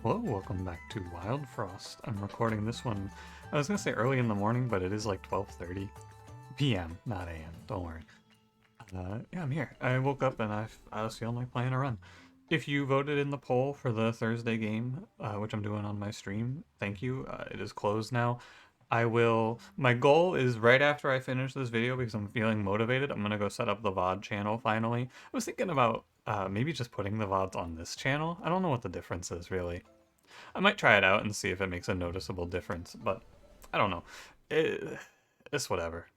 Hello, welcome back to Wildfrost. I'm recording this one, I was gonna say early in the morning, but it is like 12:30 p.m., not a.m., don't worry. Yeah, I'm here. I woke up and I was feeling like playing a run. If you voted in the poll for the Thursday game, which I'm doing on my stream, thank you. It is closed now. My goal is right after I finish this video, because I'm feeling motivated, I'm gonna go set up the VOD channel finally. I was thinking about maybe just putting the VODs on this channel. I don't know what the difference is, really. I might try it out and see if it makes a noticeable difference, but I don't know. It's whatever.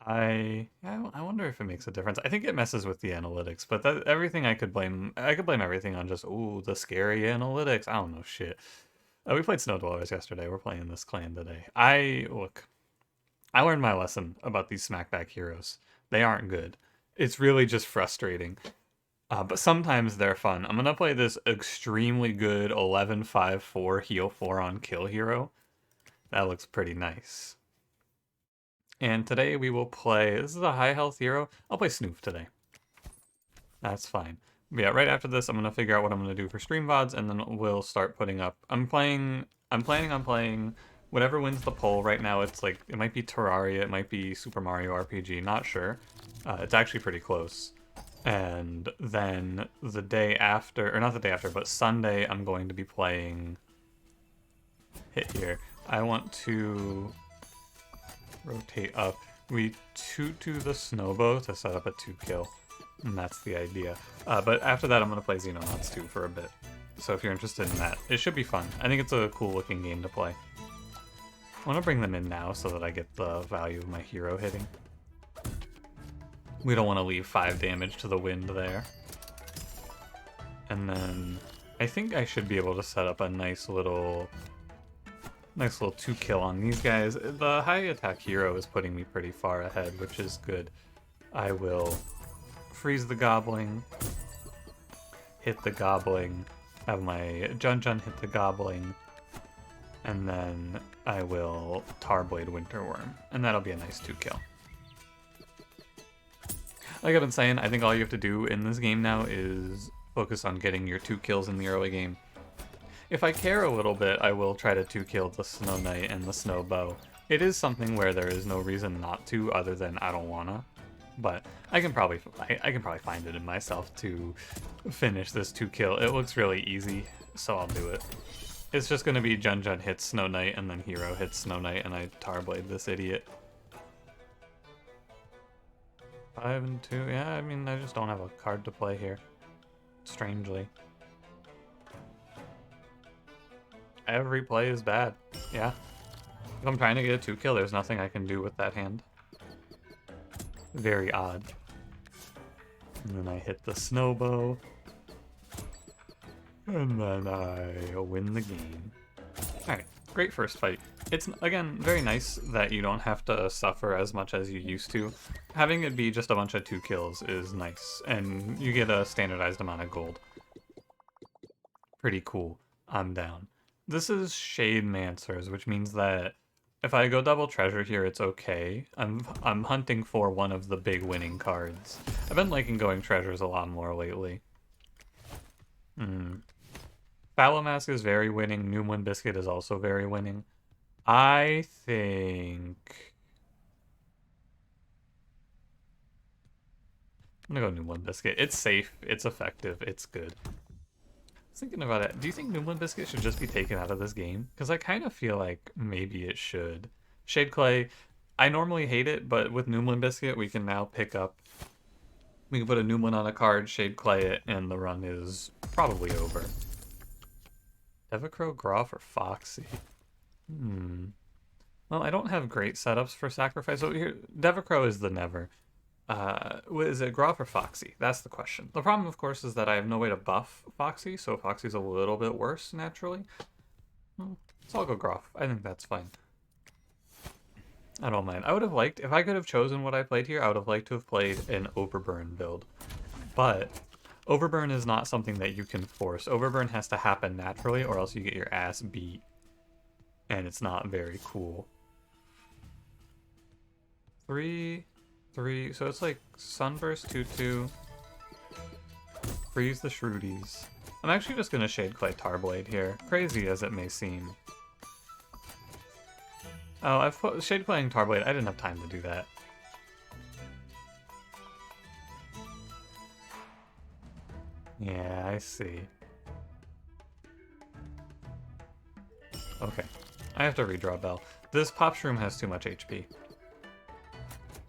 I wonder if it makes a difference. I think it messes with the analytics, but everything I could blame everything on just, ooh, the scary analytics. I don't know shit. We played Snow Dwellers yesterday. We're playing this clan today. I learned my lesson about these smackback heroes. They aren't good. It's really just frustrating. But sometimes they're fun. I'm gonna play this extremely good 11-5-4 heal 4 on kill hero. That looks pretty nice. And today we will play, this is a high health hero. I'll play Snoof today. That's fine. But yeah, right after this I'm gonna figure out what I'm gonna do for stream VODs, and then we'll start putting up. I'm planning on playing whatever wins the poll. Right now it's like, it might be Terraria, it might be Super Mario RPG, not sure. It's actually pretty close. And then the day after, or not the day after, but Sunday, I'm going to be playing Hit here. I want to rotate up. We 2-2 the Snowbow to set up a 2-kill, and that's the idea. But after that, I'm going to play Xenonauts 2 for a bit. So if you're interested in that, it should be fun. I think it's a cool looking game to play. I want to bring them in now so that I get the value of my hero hitting. We don't want to leave 5 damage to the wind there. And then I think I should be able to set up a nice little 2-kill on these guys. The high attack hero is putting me pretty far ahead, which is good. I will freeze the goblin, hit the goblin, have my Jun hit the goblin, and then I will Tarblade Winterworm, and that'll be a nice 2-kill. Like I've been saying, I think all you have to do in this game now is focus on getting your 2 kills in the early game. If I care a little bit, I will try to 2-kill the Snow Knight and the Snow Bow. It is something where there is no reason not to, other than I don't wanna. But I can probably find it in myself to finish this 2-kill. It looks really easy, so I'll do it. It's just gonna be Jun hits Snow Knight, and then Hero hits Snow Knight, and I Tarblade this idiot. 5 and 2, yeah, I mean, I just don't have a card to play here. Strangely. Every play is bad, yeah. If I'm trying to get a 2-kill, there's nothing I can do with that hand. Very odd. And then I hit the Snowbow. And then I win the game. Alright, great first fight. It's, again, very nice that you don't have to suffer as much as you used to. Having it be just a bunch of 2 kills is nice, and you get a standardized amount of gold. Pretty cool. I'm down. This is Shade Mancers, which means that if I go double treasure here, it's okay. I'm hunting for one of the big winning cards. I've been liking going treasures a lot more lately. Fallow Mask is very winning. New Moon Biscuit is also very winning. I think I'm gonna go New Moon Biscuit. It's safe, it's effective, it's good. I was thinking about it. Do you think New Moon Biscuit should just be taken out of this game? Because I kind of feel like maybe it should. Shade Clay, I normally hate it, but with New Moon Biscuit, we can now pick up. We can put a New Moon on a card, Shade Clay it, and the run is probably over. Devacrow, Groff, or Foxy? Well, I don't have great setups for sacrifice. So here, Devacrow is the never. Is it Groff or Foxy? That's the question. The problem, of course, is that I have no way to buff Foxy, so Foxy's a little bit worse, naturally. So I'll go Groff. I think that's fine. I don't mind. I would have liked, if I could have chosen what I played here, I would have liked to have played an Overburn build. But Overburn is not something that you can force. Overburn has to happen naturally, or else you get your ass beat. And it's not very cool. 3, so it's like Sunburst 2-2. Freeze the Shroodies. I'm actually just gonna Shade Clay Tarblade here, crazy as it may seem. Oh, I've put Shade Claying Tarblade. I didn't have time to do that. Yeah, I see. Okay. I have to redraw Bell. This Pop Shroom has too much HP.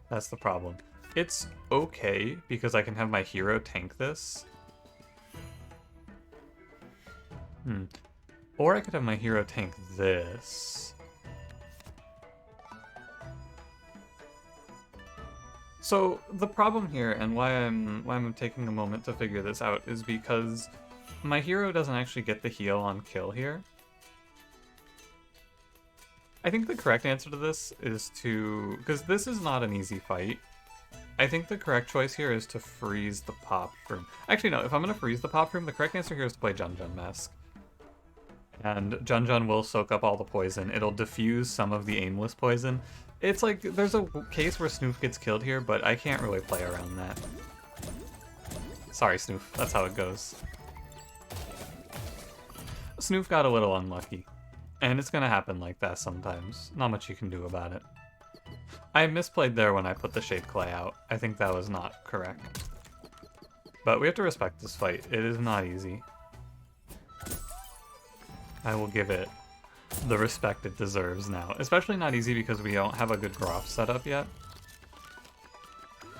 That's the problem. It's okay, because I can have my hero tank this. Or I could have my hero tank this. So the problem here, and why I'm taking a moment to figure this out, is because my hero doesn't actually get the heal on kill here. I think the correct answer to this is to... because this is not an easy fight. I think the correct choice here is to freeze the Pop Shroom. Actually, no, if I'm going to freeze the Pop Shroom, the correct answer here is to play Jun Jun Mask. And Jun Jun will soak up all the poison. It'll diffuse some of the aimless poison. It's like, there's a case where Snoof gets killed here, but I can't really play around that. Sorry, Snoof. That's how it goes. Snoof got a little unlucky. And it's gonna happen like that sometimes. Not much you can do about it. I misplayed there when I put the Shade Clay out. I think that was not correct. But we have to respect this fight. It is not easy. I will give it the respect it deserves now. Especially not easy because we don't have a good Groff setup yet.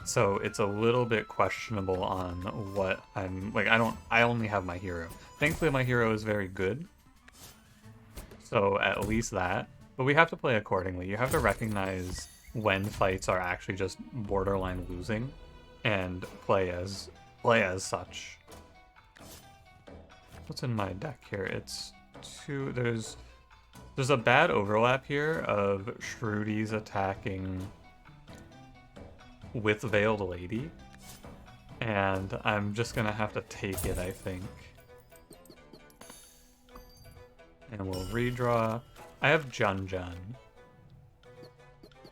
So it's a little bit questionable on what I'm... like, I only have my hero. Thankfully my hero is very good. So at least that. But we have to play accordingly. You have to recognize when fights are actually just borderline losing and play as such. What's in my deck here? It's two... There's a bad overlap here of Shrudi's attacking with Veiled Lady. And I'm just gonna have to take it, I think. And we'll redraw. I have Jun Jun.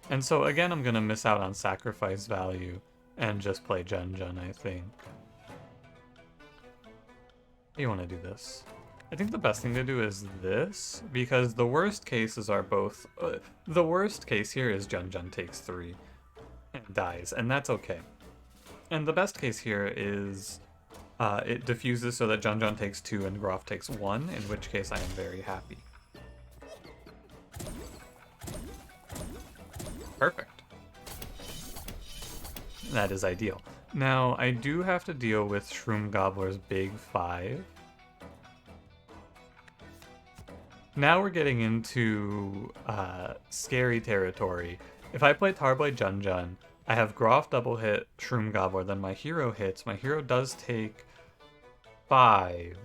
And so again, I'm gonna miss out on sacrifice value and just play Jun Jun, I think. You want to do this. I think the best thing to do is this, because the worst cases are both... the worst case here is Jun Jun takes 3 and dies, and that's okay. And the best case here is... it diffuses so that Jun Jun takes 2 and Groff takes 1, in which case I am very happy. Perfect. That is ideal. Now, I do have to deal with Shroom Gobbler's Big 5. Now we're getting into scary territory. If I play Tarblade Jun Jun, I have Groff double hit Shroom Gobbler, then my hero hits. My hero does take 5.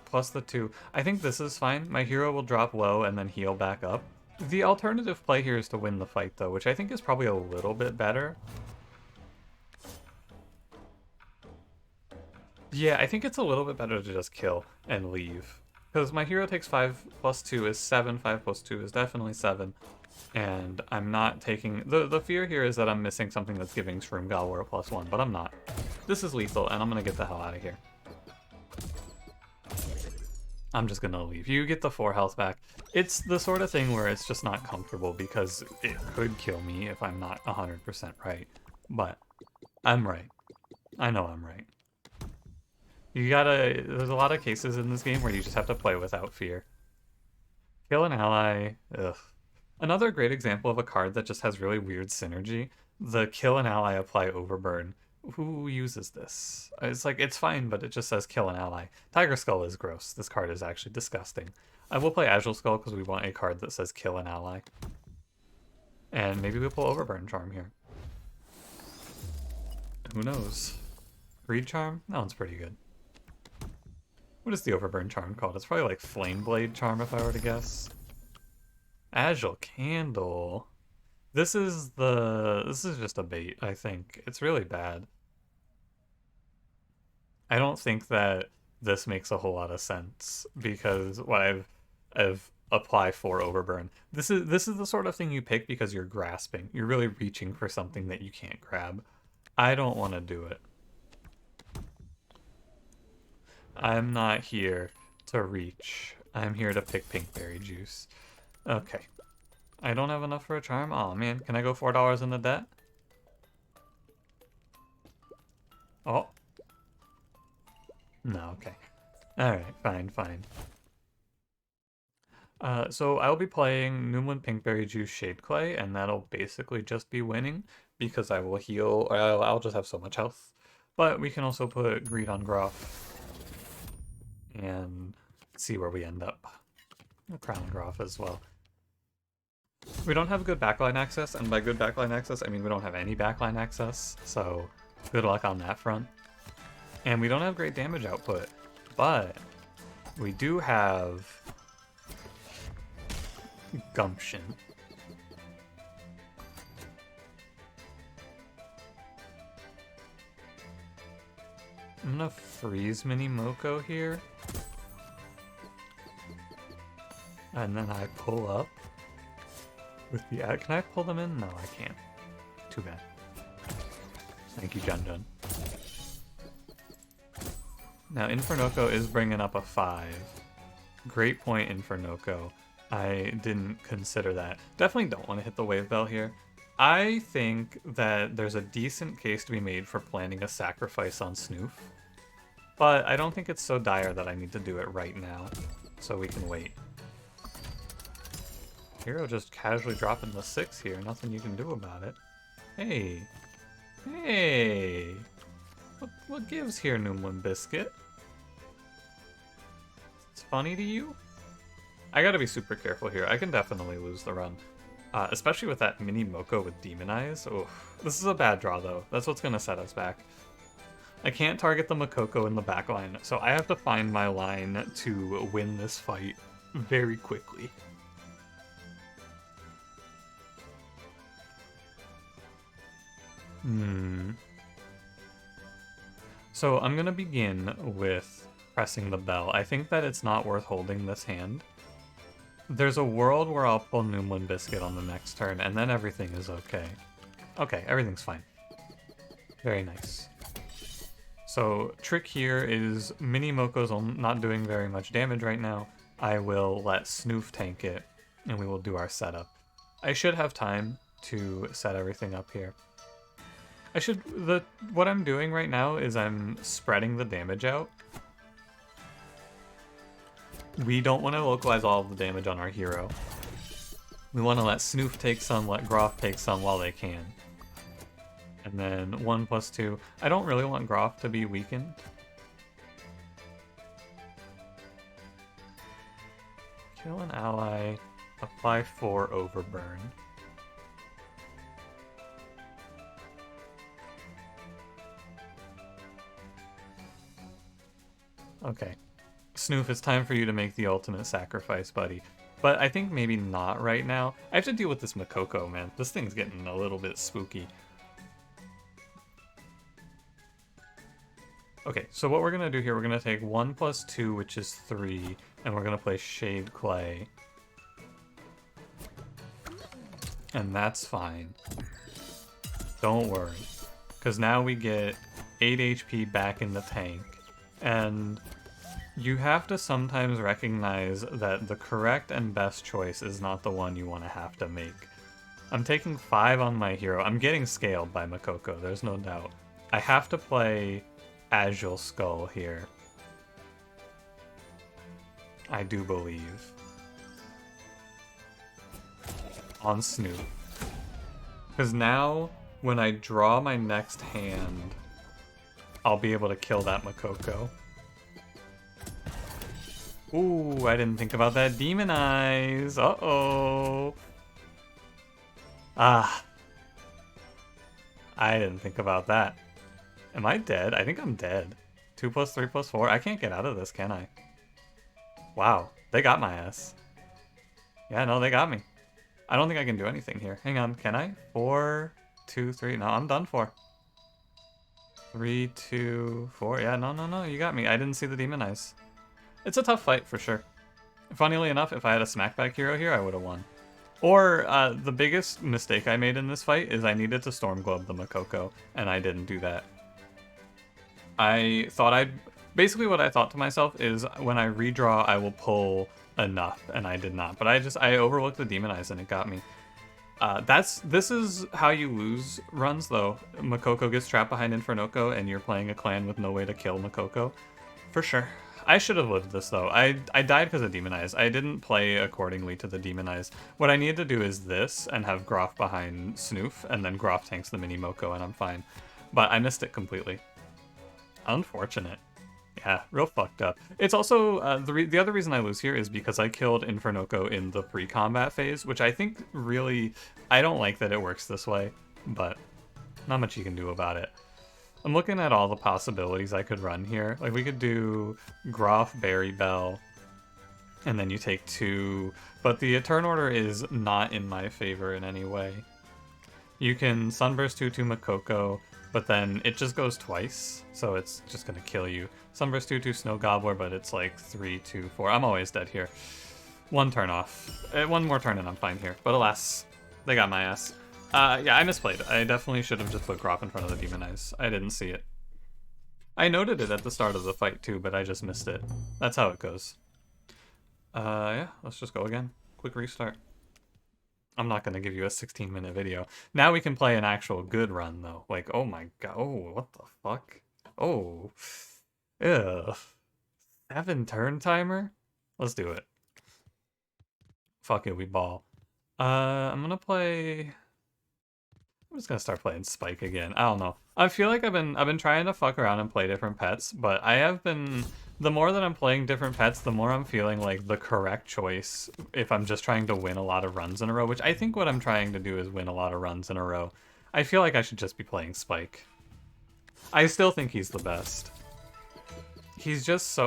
Plus the 2. I think this is fine. My hero will drop low and then heal back up. The alternative play here is to win the fight, though, which I think is probably a little bit better. Yeah, I think it's a little bit better to just kill and leave. Because my hero takes 5 plus 2 is 7, 5 plus 2 is definitely 7. And I'm not taking... The fear here is that I'm missing something that's giving Shroom Gobbler a +1, but I'm not. This is lethal, and I'm going to get the hell out of here. I'm just going to leave. You get the 4 health back. It's the sort of thing where it's just not comfortable because it could kill me if I'm not 100% right. But I'm right. I know I'm right. You gotta... There's a lot of cases in this game where you just have to play without fear. Kill an ally. Ugh. Another great example of a card that just has really weird synergy. The kill an ally, apply overburn. Who uses this? It's like, it's fine, but it just says kill an ally. Tiger Skull is gross. This card is actually disgusting. I will play Agile Skull because we want a card that says kill an ally. And maybe we'll pull Overburn Charm here. Who knows? Greed Charm? That one's pretty good. What is the Overburn Charm called? It's probably like Flame Blade Charm if I were to guess. Agile Candle. This is just a bait, I think. It's really bad. I don't think that this makes a whole lot of sense because what I've apply for Overburn. This is the sort of thing you pick because you're grasping. You're really reaching for something that you can't grab. I don't want to do it. I'm not here to reach. I'm here to pick pinkberry juice. Okay. I don't have enough for a charm? Oh man, can I go $4 in the debt? Oh. No, okay. Alright, fine. So I'll be playing Noomlin Pinkberry Juice Shade Clay, and that'll basically just be winning because I will heal. I'll just have so much health. But we can also put Greed on Groff and see where we end up. Crown Groff as well. We don't have good backline access, and by good backline access, I mean we don't have any backline access, so good luck on that front. And we don't have great damage output, but we do have gumption. I'm gonna freeze Mini Moko here. And then I pull up with the... Can I pull them in? No, I can't. Too bad. Thank you, Jun. Now, Infernoko is bringing up a 5. Great point, Infernoko. I didn't consider that. Definitely don't want to hit the Wave Bell here. I think that there's a decent case to be made for planning a sacrifice on Snoof. But I don't think it's so dire that I need to do it right now. So we can wait. Hero just casually dropping the 6 here. Nothing you can do about it. Hey. Hey. What gives here, Noomlin Biscuit? It's funny to you? I gotta be super careful here. I can definitely lose the run. Especially with that Mini Moko with Demon Eyes. Oh, this is a bad draw, though. That's what's gonna set us back. I can't target the Makoko in the back line, so I have to find my line to win this fight very quickly. So I'm gonna begin with pressing the bell. I think that it's not worth holding this hand. There's a world where I'll pull Noomlin Biscuit on the next turn, and then everything is okay. Okay, everything's fine. Very nice. So, trick here is Mini Moko's not doing very much damage right now. I will let Snoof tank it, and we will do our setup. I should have time to set everything up here. What I'm doing right now is I'm spreading the damage out. We don't want to localize all of the damage on our hero. We want to let Snoof take some, let Groff take some while they can. And then 1+2. I don't really want Groff to be weakened. Kill an ally, apply 4 overburn. Okay. Snoof, it's time for you to make the ultimate sacrifice, buddy. But I think maybe not right now. I have to deal with this Makoko, man. This thing's getting a little bit spooky. Okay, so what we're going to do here, we're going to take 1+2, which is 3, and we're going to play Shade Clay. And that's fine. Don't worry. Because now we get 8 HP back in the tank. And you have to sometimes recognize that the correct and best choice is not the one you want to have to make. I'm taking 5 on my hero. I'm getting scaled by Makoko, there's no doubt. I have to play Agile Skull here. I do believe. On Snoop. Because now, when I draw my next hand, I'll be able to kill that Makoko. Ooh, I didn't think about that Demon Eyes. Uh-oh. Ah. I didn't think about that. Am I dead? I think I'm dead. 2+3+4. I can't get out of this, can I? Wow. They got my ass. Yeah, no, they got me. I don't think I can do anything here. Hang on, can I? 4, 2, 3. No, I'm done for. 3, 2, 4. Yeah, no, you got me. I didn't see the Demon Eyes. It's a tough fight for sure. Funnily enough, if I had a smackback hero here, I would have won. Or the biggest mistake I made in this fight is I needed to Storm Globe the Makoko, and I didn't do that. I thought I'd Basically what I thought to myself is when I redraw, I will pull enough, and I did not. But I overlooked the Demon Eyes and it got me. This is how you lose runs though. Makoko gets trapped behind Infernoko and you're playing a clan with no way to kill Makoko. For sure. I should have lived this though. I died because of Demon Eyes. I didn't play accordingly to the Demon Eyes. What I need to do is this and have Groff behind Snoof, and then Groff tanks the mini Moko and I'm fine. But I missed it completely. Unfortunate. Yeah, real fucked up. It's also, the other reason I lose here is because I killed Infernoko in the pre-combat phase, which I think really, I don't like that it works this way, but not much you can do about it. I'm looking at all the possibilities I could run here. Like, we could do Groff, Berry Bell, and then you take 2, but the turn order is not in my favor in any way. You can Sunburst 2-2 Makoko, but then it just goes twice, so it's just gonna kill you. Sunburst 2-2 Snow Gobbler, but it's like 3-2-4. I'm always dead here. One turn off. One more turn and I'm fine here. But alas, they got my ass. Yeah, I misplayed. I definitely should have just put Groff in front of the Demon Eyes. I didn't see it. I noted it at the start of the fight too, but I just missed it. That's how it goes. Yeah, let's just go again. Quick restart. I'm not going to give you a 16-minute video. Now we can play an actual good run, though. Like, oh my god. Oh, what the fuck? Oh. Ugh. 7-turn timer? Let's do it. Fuck it, we ball. I'm going to play... I'm just going to start playing Spike again. I don't know. I feel like I've been trying to fuck around and play different pets, but I have been... The more that I'm playing different pets, the more I'm feeling like the correct choice if I'm just trying to win a lot of runs in a row, which I think what I'm trying to do is win a lot of runs in a row. I feel like I should just be playing Spike. I still think he's the best. He's just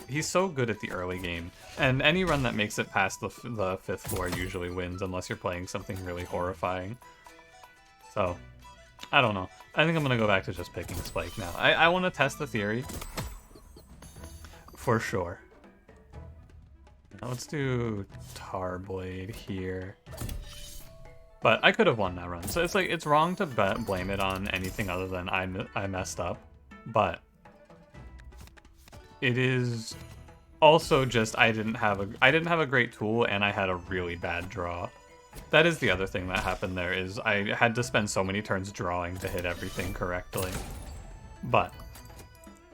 he's so good at the early game, and any run that makes it past the 5th floor usually wins unless you're playing something really horrifying. So, I don't know. I think I'm going to go back to just picking Spike now. I want to test the theory. For sure. Now let's do Tarblade here. But I could have won that run. So it's like, it's wrong to blame it on anything other than I messed up. But it is also just I didn't have a great tool and I had a really bad draw. That is the other thing that happened there, is I had to spend so many turns drawing to hit everything correctly. But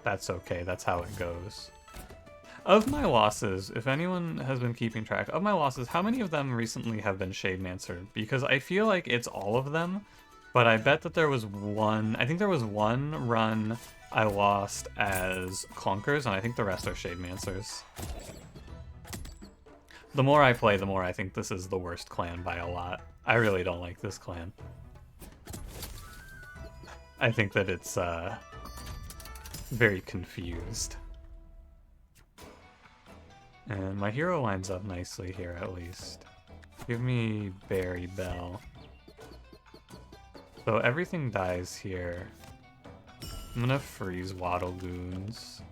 that's okay, that's how it goes. Of my losses, if anyone has been keeping track, of my losses, how many of them recently have been Shademancered? Because I feel like it's all of them, but I bet that there was one, I think there was one run I lost as Clunkers, and I think the rest are Shademancers. The more I play, the more I think this is the worst clan by a lot. I really don't like this clan. I think that it's, very confused. And my hero lines up nicely here, at least. Give me Berry Bell. So everything dies here. I'm gonna freeze Waddle Goons.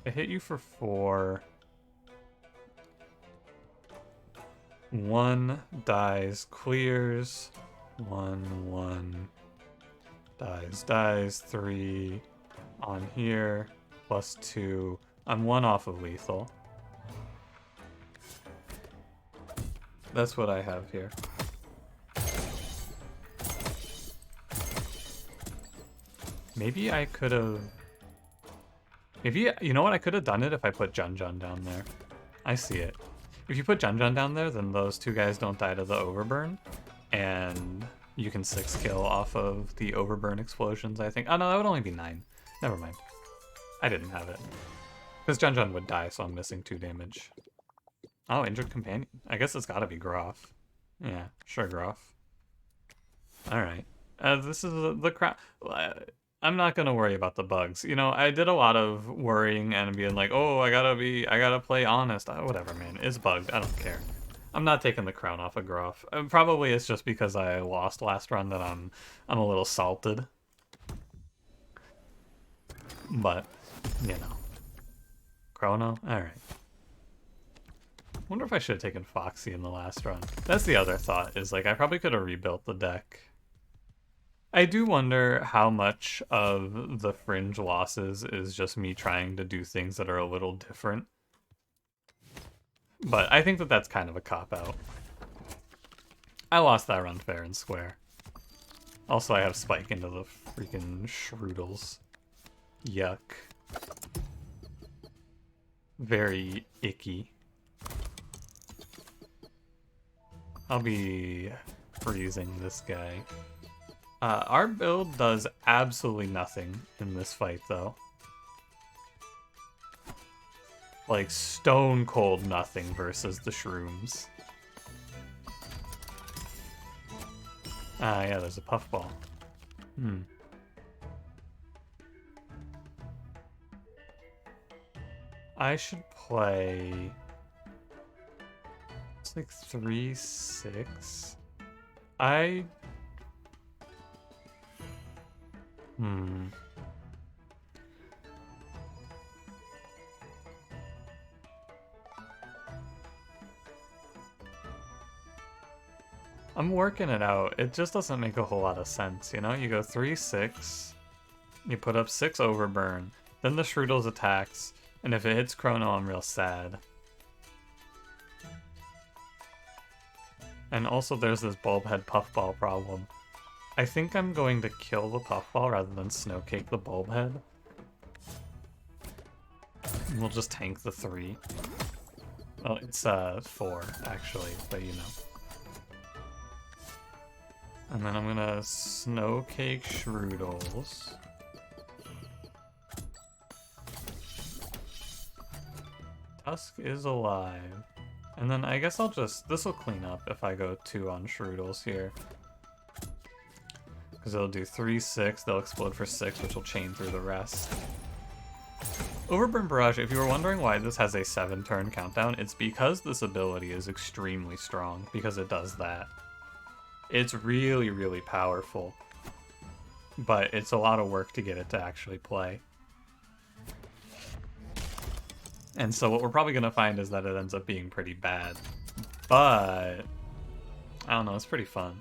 I hit you for 4. 1 dies, clears. 1 dies, 3 on here, plus 2. I'm 1 off of lethal. That's what I have here. Maybe I could have... Maybe, you know what, I could have done it if I put Jun Jun down there. I see it. If you put Jun Jun down there, then those 2 guys don't die to the overburn, and you can 6 kill off of the overburn explosions, I think. Oh no, that would only be 9. Never mind. I didn't have it. Because Jun Jun would die, so I'm missing 2 damage. Oh, injured companion. I guess it's gotta be Groff. Yeah, sure, Groff. Alright. This is the crowd. I'm not gonna worry about the bugs. You know, I did a lot of worrying and being like, oh, I gotta play honest. Whatever, man. It's bugged. I don't care. I'm not taking the crown off of Groff. Probably it's just because I lost last run that I'm a little salted. But, you know. Chrono? Alright. Wonder if I should have taken Foxy in the last run. That's the other thought, is like I probably could have rebuilt the deck. I do wonder how much of the fringe losses is just me trying to do things that are a little different. But I think that that's kind of a cop-out. I lost that run fair and square. Also, I have Spike into the freaking Shroodles. Yuck. Very icky. I'll be freezing this guy. Our build does absolutely nothing in this fight, though. Like, stone cold nothing versus the shrooms. Ah, yeah, there's a puffball. I should play... It's like 3-6. I'm working it out. It just doesn't make a whole lot of sense, you know? You go 3-6, you put up 6 overburn, then the Shroodles attacks, and if it hits Chrono, I'm real sad. And also there's this Bulbhead Puffball problem. I think I'm going to kill the Puffball rather than Snowcake the Bulbhead. We'll just tank the 3. Well, it's 4, actually, but you know. And then I'm gonna Snowcake Shroodles. Tusk is alive. And then I guess I'll just... This'll clean up if I go 2 on Shroodles here. Because it'll do 3-6, they'll explode for 6, which will chain through the rest. Overburn Barrage, if you were wondering why this has a 7-turn countdown, it's because this ability is extremely strong, because it does that. It's really, really powerful, but it's a lot of work to get it to actually play. And so what we're probably going to find is that it ends up being pretty bad, but I don't know, it's pretty fun.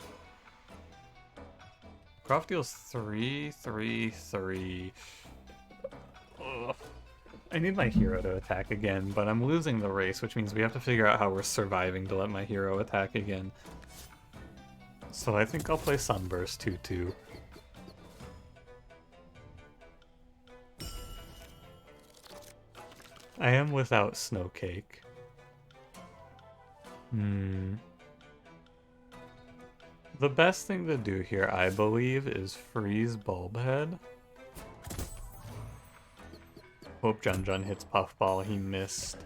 Croft deals 3-3-3. Ugh. I need my hero to attack again, but I'm losing the race, which means we have to figure out how we're surviving to let my hero attack again. So I think I'll play Sunburst 2-2. I am without Snowcake. The best thing to do here, I believe, is freeze Bulbhead. Hope Jun hits Puffball. He missed.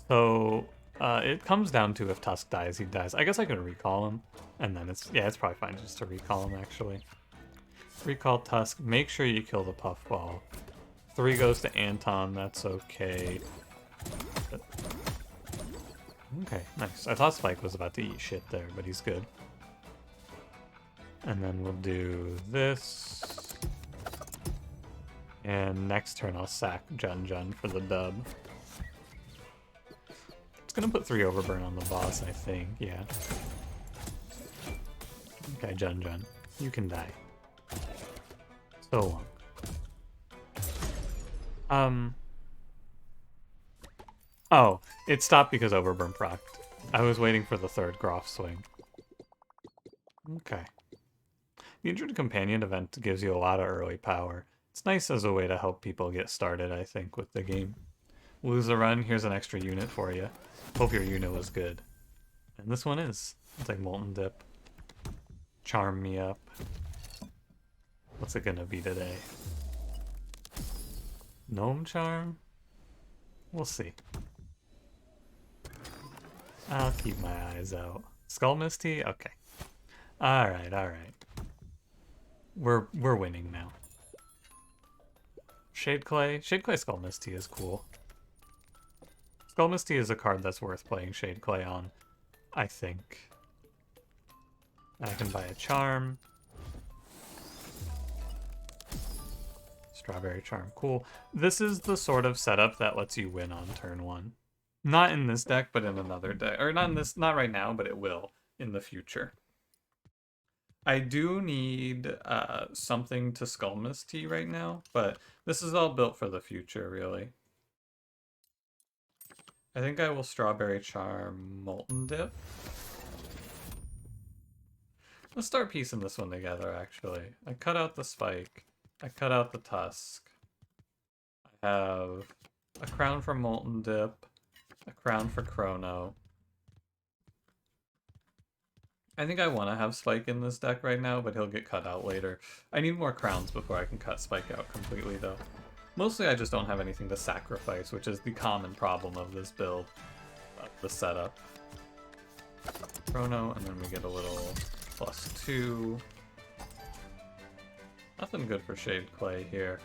So... it comes down to if Tusk dies, he dies. I guess I could recall him, and then it's probably fine just to recall him, actually. Recall Tusk, make sure you kill the Puffball. 3 goes to Anton, that's okay. Okay, nice. I thought Spike was about to eat shit there, but he's good. And then we'll do this. And next turn I'll sack Jun for the dub. It's gonna put 3 overburn on the boss, I think, yeah. Okay, Jun, you can die. So long. Oh, it stopped because overburn procced. I was waiting for the 3rd Groff swing. Okay. The Injured Companion event gives you a lot of early power. It's nice as a way to help people get started, I think, with the game. Lose a run, here's an extra unit for you. Hope your unit was good. And this one is. It's like Molten Dip. Charm me up. What's it gonna be today? Gnome Charm? We'll see. I'll keep my eyes out. Skull Misty? Okay. Alright. We're winning now. Shade Clay Skull Misty is cool. Skull Misty is a card that's worth playing Shade Clay on, I think. I can buy a Charm. Strawberry Charm, cool. This is the sort of setup that lets you win on turn 1. Not in this deck, but in another deck. Or not in this, not right now, but it will in the future. I do need something to Skull Mist Tea right now, but this is all built for the future, really. I think I will Strawberry Charm Molten Dip. Let's start piecing this one together, actually. I cut out the spike. I cut out the tusk. I have a crown for Molten Dip, a crown for Chrono. I think I want to have Spike in this deck right now, but he'll get cut out later. I need more crowns before I can cut Spike out completely, though. Mostly I just don't have anything to sacrifice, which is the common problem of this build, the setup. Chrono, and then we get a little +2. Nothing good for Shade Clay here.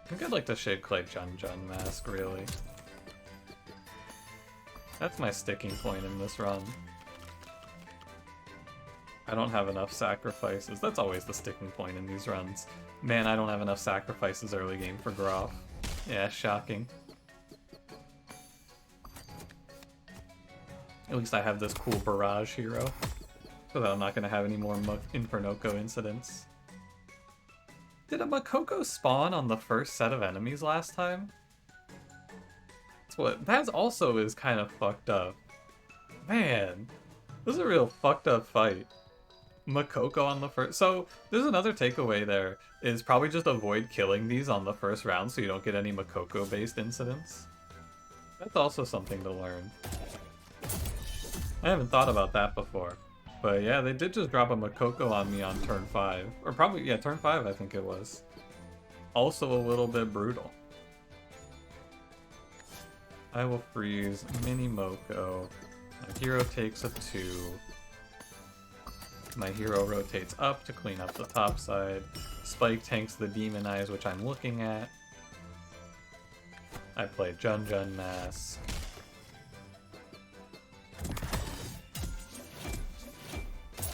I think I'd like the Shade Clay Jun Jun mask, really. That's my sticking point in this run. I don't have enough sacrifices. That's always the sticking point in these runs. Man, I don't have enough sacrifices early game for Groff. Yeah, shocking. At least I have this cool Barrage hero, so that I'm not going to have any more Infernoko incidents. Did a Makoko spawn on the first set of enemies last time? That also is kind of fucked up. Man, this is a real fucked up fight. Makoko on the first... So, there's another takeaway there, is probably just avoid killing these on the first round so you don't get any Makoko-based incidents. That's also something to learn. I haven't thought about that before. But yeah, they did just drop a Makoko on me on turn 5. Or probably, yeah, turn 5 I think it was. Also a little bit brutal. I will freeze Mini Moko. My hero takes a 2. My hero rotates up to clean up the top side. Spike tanks the Demon Eyes, which I'm looking at. I play Jun Jun Mask.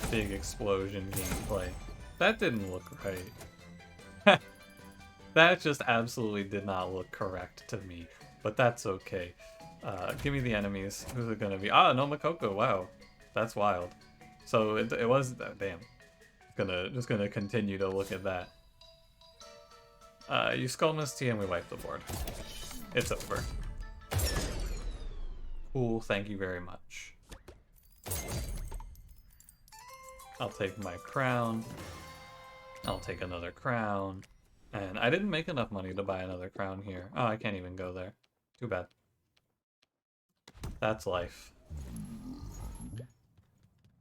Big explosion gameplay. That didn't look right. That just absolutely did not look correct to me. But that's okay. Give me the enemies. Who's it gonna be? Ah, no Makoko. Wow, that's wild. So it was damn. Just gonna continue to look at that. You Skull Mist Tea and we wipe the board. It's over. Cool. Thank you very much. I'll take my crown. I'll take another crown. And I didn't make enough money to buy another crown here. Oh, I can't even go there. Too bad. That's life.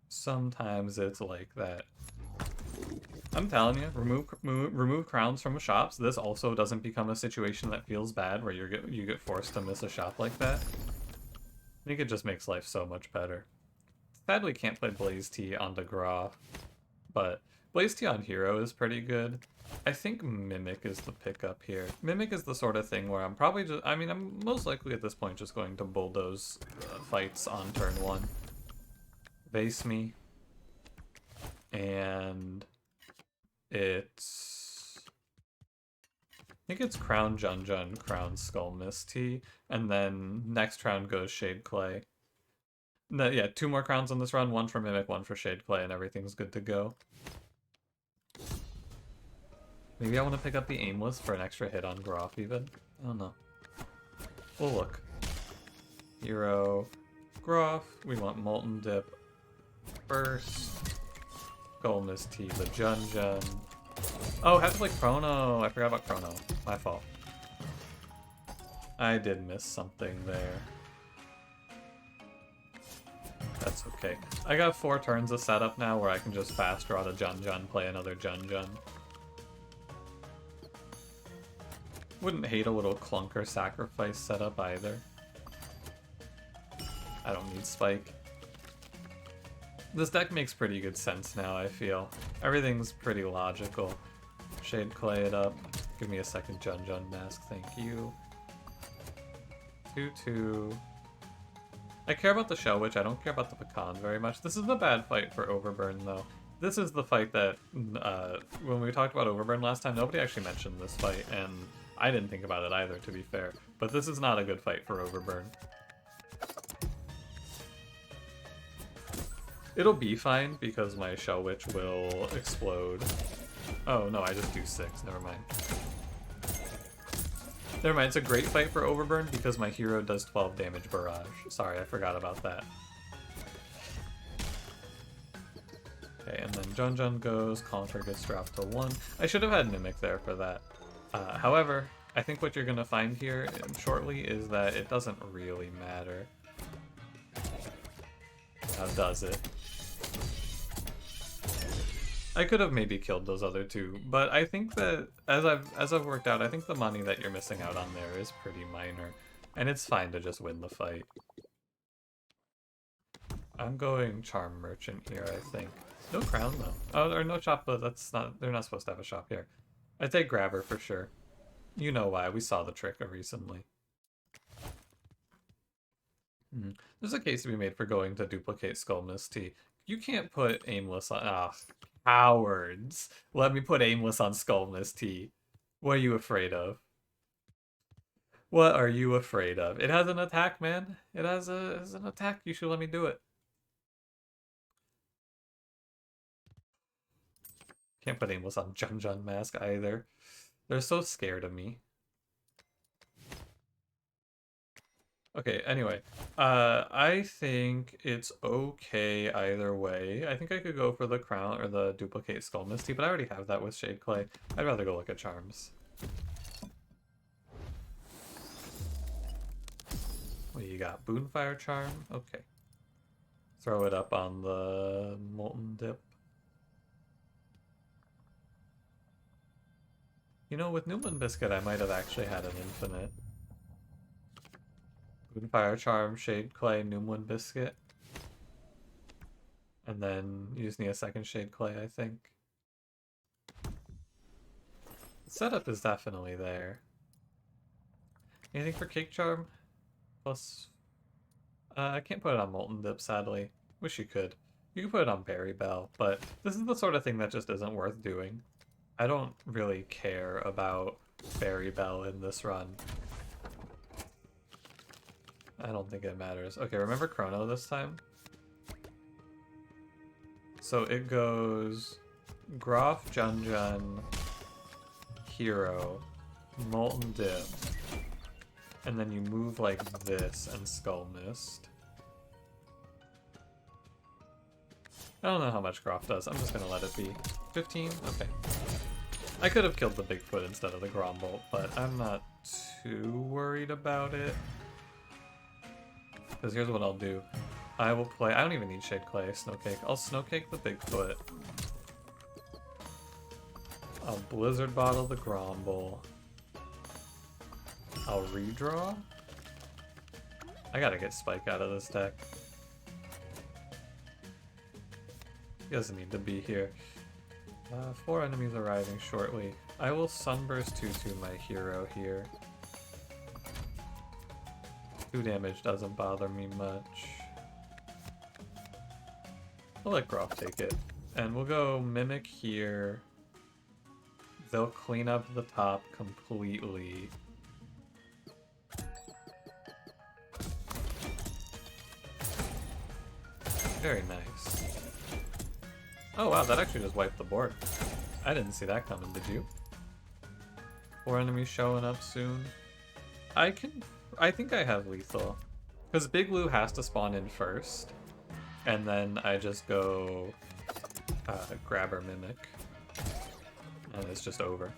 Sometimes it's like that. I'm telling you, remove crowns from shops. This also doesn't become a situation that feels bad where you get forced to miss a shop like that. I think it just makes life so much better. Sadly, can't play Blaze Tea on DeGraw, but Blaze Tea on Hero is pretty good. I think Mimic is the pickup here. Mimic is the sort of thing where I'm probably just... I mean, I'm most likely at this point just going to bulldoze fights on turn 1. Base me. And... it's... I think it's Crown Jun Jun, Crown Skull Mist Tea, and then next round goes Shade Clay. No, yeah, 2 more crowns on this run, 1 for Mimic, 1 for Shade Clay, and everything's good to go. Maybe I want to pick up the Aimless for an extra hit on Groff, even. I don't know. We'll look. Hero, Groff. We want Molten Dip first. Skull Mist Tea, the Jun Jun. Oh, I have to play Chrono. I forgot about Chrono. My fault. I did miss something there. That's okay. I got 4 turns of setup now where I can just fast draw the Jun Jun, play another Jun Jun. Wouldn't hate a little clunker sacrifice setup either. I don't need Spike. This deck makes pretty good sense now, I feel. Everything's pretty logical. Shade Clay it up. Give me a second Jun Jun mask, thank you. 2-2. I care about the Shell Witch, I don't care about the Pecan very much. This is a bad fight for Overburn, though. This is the fight that, when we talked about Overburn last time, nobody actually mentioned this fight, and I didn't think about it either, to be fair. But this is not a good fight for Overburn. It'll be fine because my Shell Witch will explode. Oh no, I just do 6, never mind. Never mind, it's a great fight for Overburn because my hero does 12 damage barrage. Sorry, I forgot about that. Okay, and then Jun Jun goes, Conquer gets dropped to 1. I should have had Mimic there for that. However, I think what you're going to find here shortly is that it doesn't really matter. How does it? I could have maybe killed those other two, but I think that as I've worked out, I think the money that you're missing out on there is pretty minor, and it's fine to just win the fight. I'm going Charm Merchant here, I think. No crown though. Oh, or no shop, but that's not. They're not supposed to have a shop here. I'd say Grabber for sure. You know why? We saw the trick recently. There's a case to be made for going to duplicate Skullmist T. You can't put Aimless on. Ah, cowards! Let me put Aimless on Skullmist T. What are you afraid of? What are you afraid of? It has an attack, man. It has an attack. You should let me do it. Can't put Aimless on Jun Jun Mask either. They're so scared of me. Okay, anyway. I think it's okay either way. I think I could go for the crown or the duplicate Skull Misty, but I already have that with Shade Clay. I'd rather go look at charms. What do you got? Boonfire Charm? Okay. Throw it up on the Molten Dip. You know, with Newman Biscuit, I might have actually had an infinite. Boonfire Charm, Shade Clay, Newman Biscuit. And then you just need a second Shade Clay, I think. The setup is definitely there. Anything for Cake Charm? Plus... I can't put it on Molten Dip, sadly. Wish you could. You can put it on Berry Bell, but this is the sort of thing that just isn't worth doing. I don't really care about Berry Bell in this run. I don't think it matters. Okay, remember Chrono this time? So it goes Groff, Jun Jun, Hero, Molten Dip, and then you move like this and Skull Mist. I don't know how much Groff does. I'm just gonna let it be. 15? Okay. I could have killed the Bigfoot instead of the Grombolt, but I'm not too worried about it. Because here's what I'll do. I will play... I don't even need Shade Clay, Snowcake. I'll Snowcake the Bigfoot. I'll Blizzard Bottle the Gromble. I'll redraw. I gotta get Spike out of this deck. He doesn't need to be here. 4 enemies arriving shortly. I will Sunburst 2-2 my hero here. 2 damage doesn't bother me much. I'll let Groff take it. And we'll go Mimic here. They'll clean up the top completely. Very nice. Oh wow, that actually just wiped the board. I didn't see that coming, did you? 4 enemies showing up soon. I think I have lethal. Because Big Lou has to spawn in first. And then I just go grab her Mimic. And it's just over.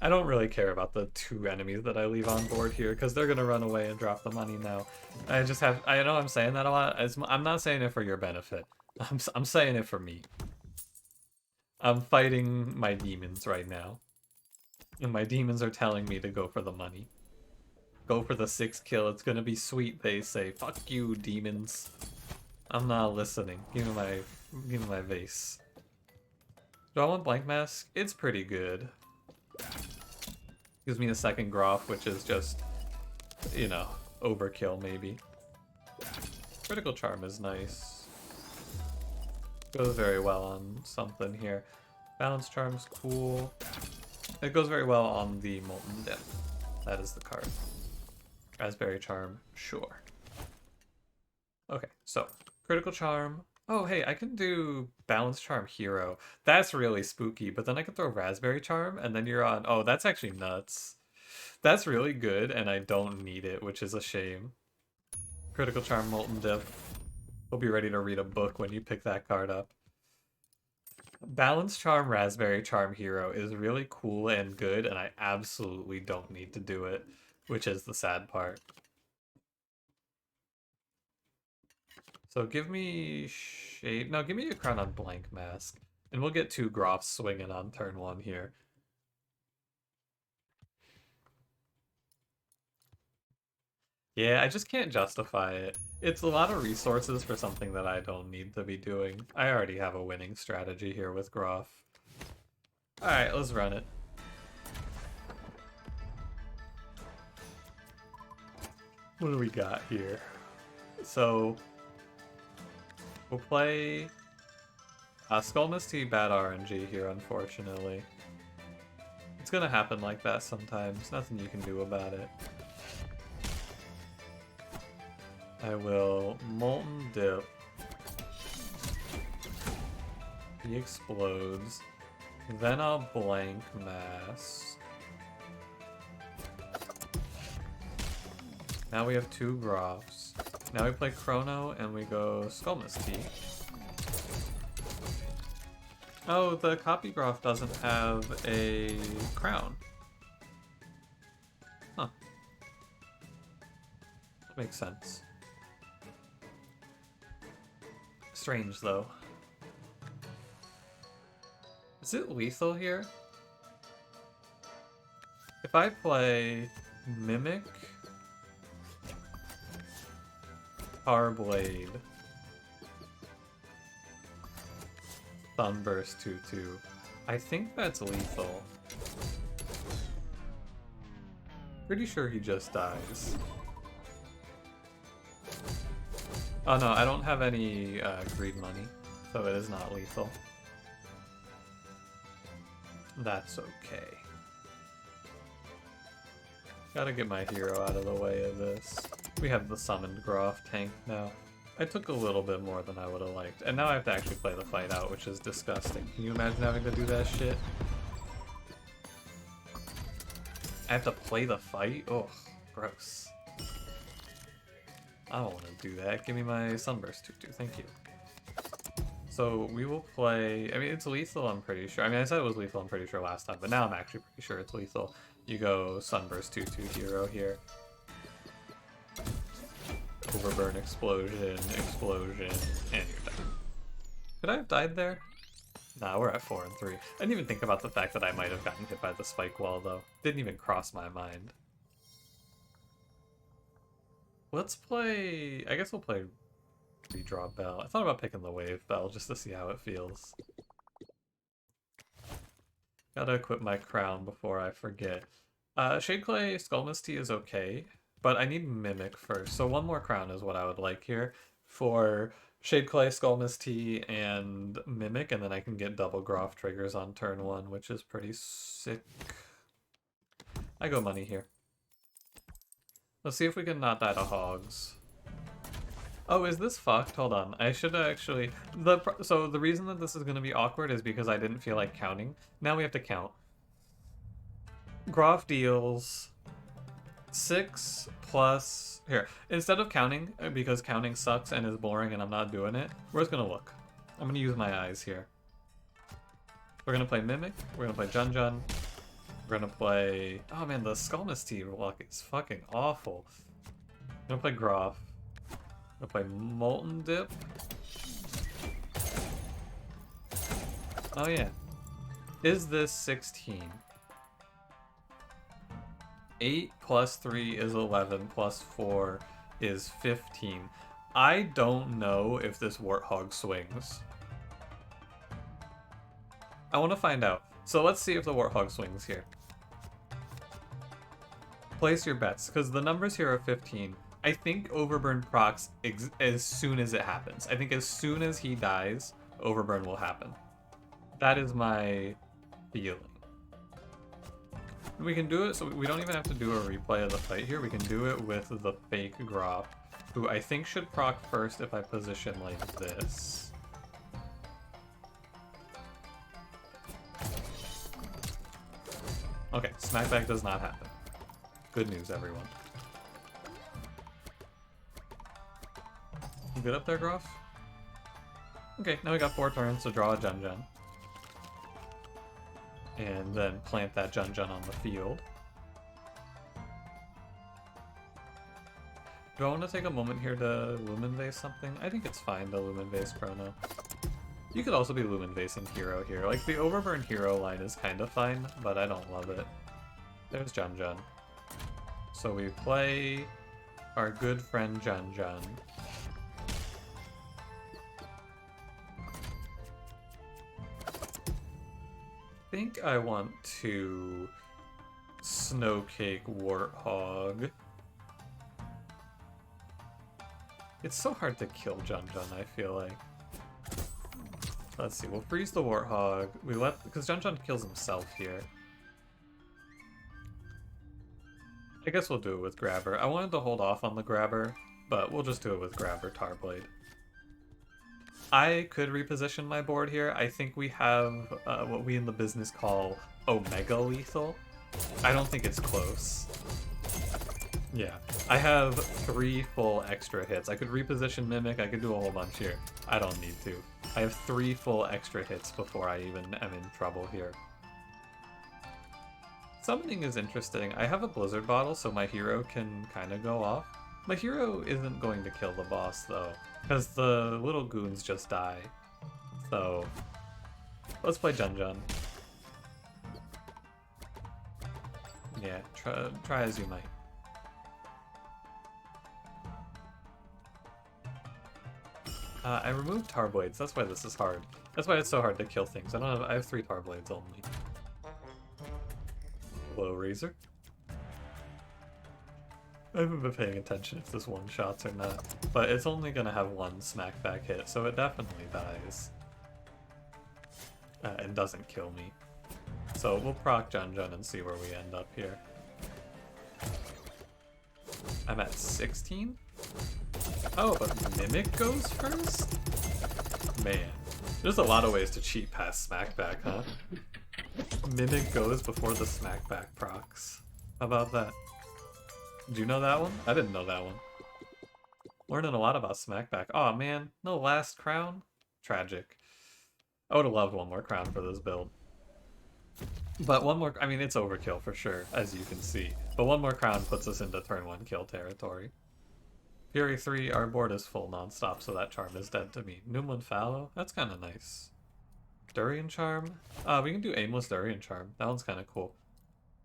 I don't really care about the 2 enemies that I leave on board here, because they're going to run away and drop the money now. I know I'm saying that a lot. I'm not saying it for your benefit. I'm saying it for me. I'm fighting my demons right now. And my demons are telling me to go for the money. Go for the 6 kill. It's gonna be sweet, they say. Fuck you, demons. I'm not listening. Give me my vase. Do I want Blank Mask? It's pretty good. Gives me a second Groff, which is just, you know, overkill maybe. Critical Charm is nice. Goes very well on something here. Balance Charm's cool. It goes very well on the Molten Dip. That is the card. Raspberry Charm, sure. Okay, so Critical Charm. Oh, hey, I can do Balance Charm Hero. That's really spooky, but then I can throw Raspberry Charm, and then you're on... Oh, that's actually nuts. That's really good, and I don't need it, which is a shame. Critical Charm Molten Dip. We'll be ready to read a book when you pick that card up. Balance Charm Raspberry Charm Hero is really cool and good, and I absolutely don't need to do it, which is the sad part. So give me Shade... No, give me a Crown on Blank Mask. And we'll get 2 Groffs swinging on turn 1 here. Yeah, I just can't justify it. It's a lot of resources for something that I don't need to be doing. I already have a winning strategy here with Groff. Alright, let's run it. What do we got here? So, we'll play Skullmisty bad RNG here, unfortunately. It's gonna happen like that sometimes. Nothing you can do about it. I will Molten Dip. He explodes. Then I'll Blank Mass. Now we have 2 Groffs. Now we play Chrono and we go Skullmisty. Oh, the copy Groff doesn't have a crown. Huh. That makes sense. Strange, though. Is it lethal here? If I play Mimic, Powerblade, Sunburst 2/2, I think that's lethal. Pretty sure he just dies. Oh no, I don't have any greed money, so it is not lethal. That's okay. Gotta get my hero out of the way of this. We have the summoned Groff tank now. I took a little bit more than I would have liked, and now I have to actually play the fight out, which is disgusting. Can you imagine having to do that shit? I have to play the fight? Oh, gross. I don't want to do that. Give me my Sunburst 2/2, thank you. So we will play... I mean, it's lethal, I'm pretty sure. I mean, I said it was lethal, I'm pretty sure last time, but now I'm actually pretty sure it's lethal. You go Sunburst 2/2 hero here. Overburn, explosion, explosion, and you're done. Could I have died there? Nah, we're at 4 and 3. I didn't even think about the fact that I might have gotten hit by the spike wall, though. Didn't even cross my mind. Let's play... I guess we'll play Redraw Bell. I thought about picking the Wave Bell just to see how it feels. Gotta equip my crown before I forget. Shadeclay Skullmisty is okay, but I need Mimic first. So 1 more crown is what I would like here for Shadeclay, Skullmisty, and Mimic, and then I can get double Groff triggers on turn 1, which is pretty sick. I go money here. Let's see if we can not die to hogs. Oh, is this fucked? Hold on. I should actually... So the reason that this is going to be awkward is because I didn't feel like counting. Now we have to count. Groff deals 6 plus... Here, instead of counting, because counting sucks and is boring and I'm not doing it, we're just going to look. I'm going to use my eyes here. We're going to play Mimic. We're going to play Jun Jun. We're going to play... Oh man, the Skullmisty luck is fucking awful. I'm going to play Groff. I'm going to play Molten Dip. Oh yeah. Is this 16? 8 plus 3 is 11, plus 4 is 15. I don't know if this Warthog swings. I want to find out. So let's see if the Warthog swings here. Place your bets, because the numbers here are 15. I think Overburn procs as soon as it happens. I think as soon as he dies, Overburn will happen. That is my feeling. We can do it, so we don't even have to do a replay of the fight here. We can do it with the fake Groff, who I think should proc first if I position like this. Okay, smackback does not happen. Good news, everyone. You good up there, Groff? Okay, now we got 4 turns to draw a Jun-Jun. And then plant that Jun-Jun on the field. Do I want to take a moment here to Lumen Vase something? I think it's fine to Lumen Vase Chrono. You could also be Lumen Vasing Hero here. Like, the Overburn Hero line is kind of fine, but I don't love it. There's Jun-Jun. So we play our good friend Jun-Jun. I think I want to Snowcake Warthog. It's so hard to kill Jun-Jun, I feel like. Let's see, we'll freeze the Warthog. Because Jun-Jun kills himself here. I guess we'll do it with Grabber. I wanted to hold off on the Grabber, but we'll just do it with Grabber Tarblade. I could reposition my board here. I think we have what we in the business call Omega Lethal. I don't think it's close. Yeah, I have 3 full extra hits. I could reposition Mimic, I could do a whole bunch here. I don't need to. I have 3 full extra hits before I even am in trouble here. Summoning is interesting. I have a Blizzard bottle, so my hero can kind of go off. My hero isn't going to kill the boss, though, because the little goons just die. So, let's play Jun-Jun. Yeah, try as you might. I removed Tarblades, that's why this is hard. That's why it's so hard to kill things. I have 3 Tarblades only. Blow Razor. I haven't been paying attention if this one-shots or not, but it's only gonna have 1 smackback hit, so it definitely dies. And doesn't kill me. So we'll proc Jun-Jun and see where we end up here. I'm at 16? Oh, but Mimic goes first? Man, there's a lot of ways to cheat past smackback, huh? Mimic goes before the smackback procs. How about that? Do you know that one? I didn't know that one. Learning a lot about smackback. Aw, man, no last crown? Tragic. I would have loved 1 more crown for this build. But 1 more, I mean, it's overkill for sure, as you can see. But 1 more crown puts us into turn 1 kill territory. Fury 3, our board is full nonstop, so that charm is dead to me. Numlin Fallow, that's kind of nice. Durian Charm? We can do Aimless Durian Charm. That one's kind of cool.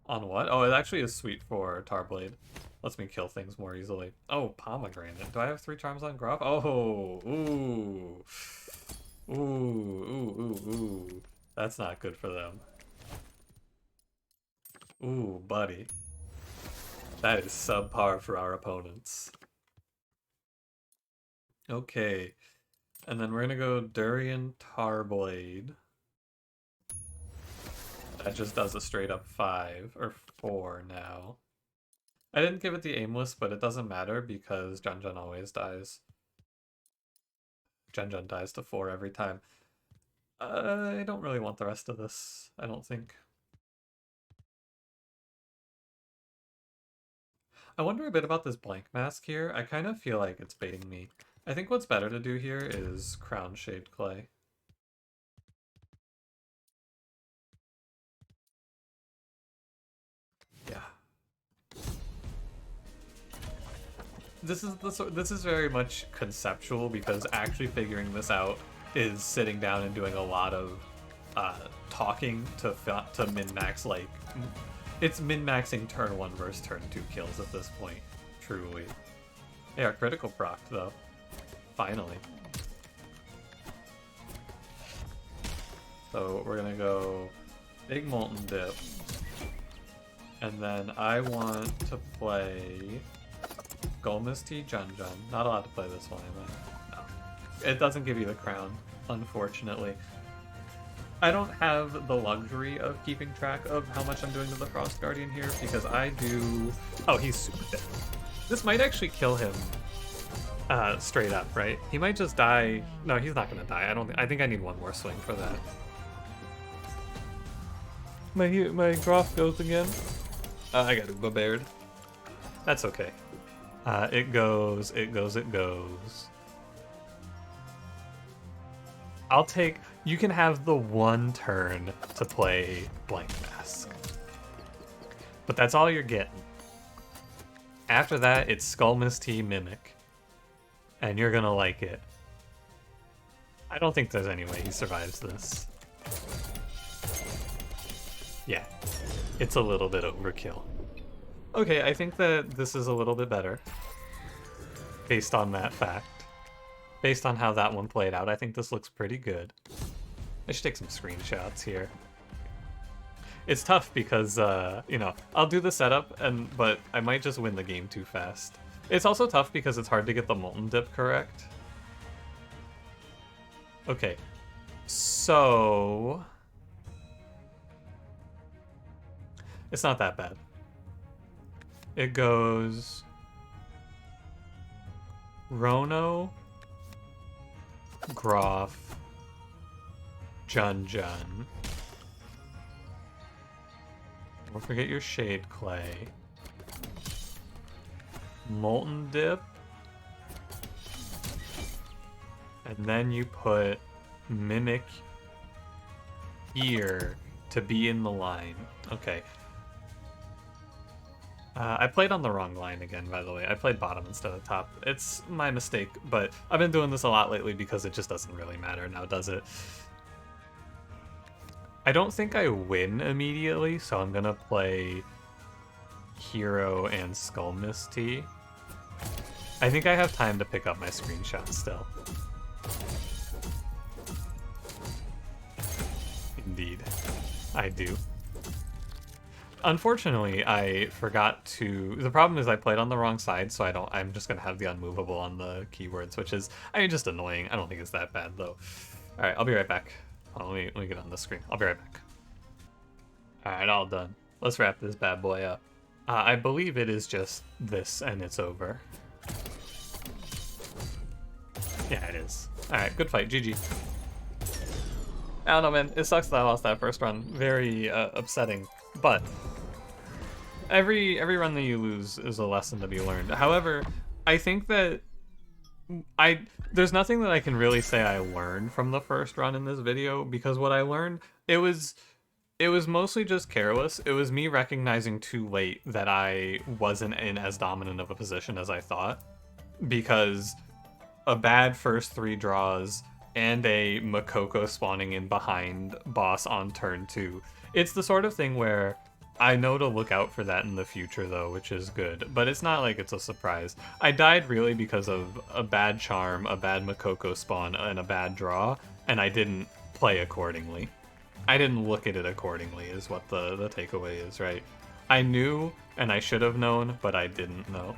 On what? Oh, it actually is sweet for Tarblade. Lets me kill things more easily. Oh, Pomegranate. Do I have 3 charms on Groff? Oh, ooh. Ooh, ooh, ooh, ooh. That's not good for them. Ooh, buddy. That is subpar for our opponents. Okay. And then we're gonna go Durian Tarblade. That just does a straight up 5 or 4 now. I didn't give it the aimless, but it doesn't matter because Jun-Jun always dies. Jun-Jun dies to 4 every time. I don't really want the rest of this, I don't think. I wonder a bit about this blank mask here. I kind of feel like it's baiting me. I think what's better to do here is Crown Shaped Clay. Yeah. This is very much conceptual because actually figuring this out is sitting down and doing a lot of talking to min-max, like, it's min-maxing turn 1 versus turn 2 kills at this point, truly. They are critical proc though. Finally. So we're gonna go Big Molten Dip. And then I want to play Golmist Tea Jun-Jun. Not allowed to play this one, am I? No. It doesn't give you the crown, unfortunately. I don't have the luxury of keeping track of how much I'm doing to the Frost Guardian here, because I do... Oh, he's super dead. This might actually kill him straight up, right? He might just die. No, he's not gonna die. I think I need one more swing for that. My Groff goes again. I got Uba Baird. That's okay. It goes. I'll take... You can have the one turn to play Blank Mask. But that's all you're getting. After that, it's Skull Misty Mimic. And you're gonna like it. I don't think there's any way he survives this. Yeah. It's a little bit overkill. Okay, I think that this is a little bit better. Based on that fact. Based on how that one played out, I think this looks pretty good. I should take some screenshots here. It's tough because, you know, I'll do the setup, but I might just win the game too fast. It's also tough because it's hard to get the Molten Dip correct. Okay, so... It's not that bad. It goes... Rono... Groff, Jun. Don't forget your Shade Clay. Molten Dip. And then you put Mimic here to be in the line. Okay. I played on the wrong line again, by the way. I played bottom instead of top. It's my mistake, but I've been doing this a lot lately because it just doesn't really matter now, does it? I don't think I win immediately, so I'm gonna play Hero and Skull Misty. I think I have time to pick up my screenshots still. Indeed, I do. Unfortunately, I forgot to... The problem is I played on the wrong side, so I'm just going to have the unmovable on the keywords, which is, just annoying. I don't think it's that bad, though. Alright, I'll be right back. Hold on, let me get on the screen. I'll be right back. Alright, all done. Let's wrap this bad boy up. I believe it is just this, and it's over. Yeah, it is. Alright, good fight. GG. I don't know, man. It sucks that I lost that first run. Very upsetting. But... Every run that you lose is a lesson to be learned. However, I think that there's nothing that I can really say I learned from the first run in this video, because what I learned, it was mostly just careless. It was me recognizing too late that I wasn't in as dominant of a position as I thought, because a bad first 3 draws and a Makoko spawning in behind boss on turn 2. It's the sort of thing where I know to look out for that in the future, though, which is good. But it's not like it's a surprise. I died really because of a bad charm, a bad Makoko spawn, and a bad draw, and I didn't play accordingly. I didn't look at it accordingly, is what the takeaway is, right? I knew, and I should have known, but I didn't know.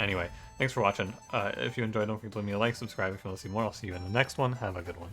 Anyway, thanks for watching. If you enjoyed, don't forget to leave me a like, subscribe if you want to see more. I'll see you in the next one. Have a good one.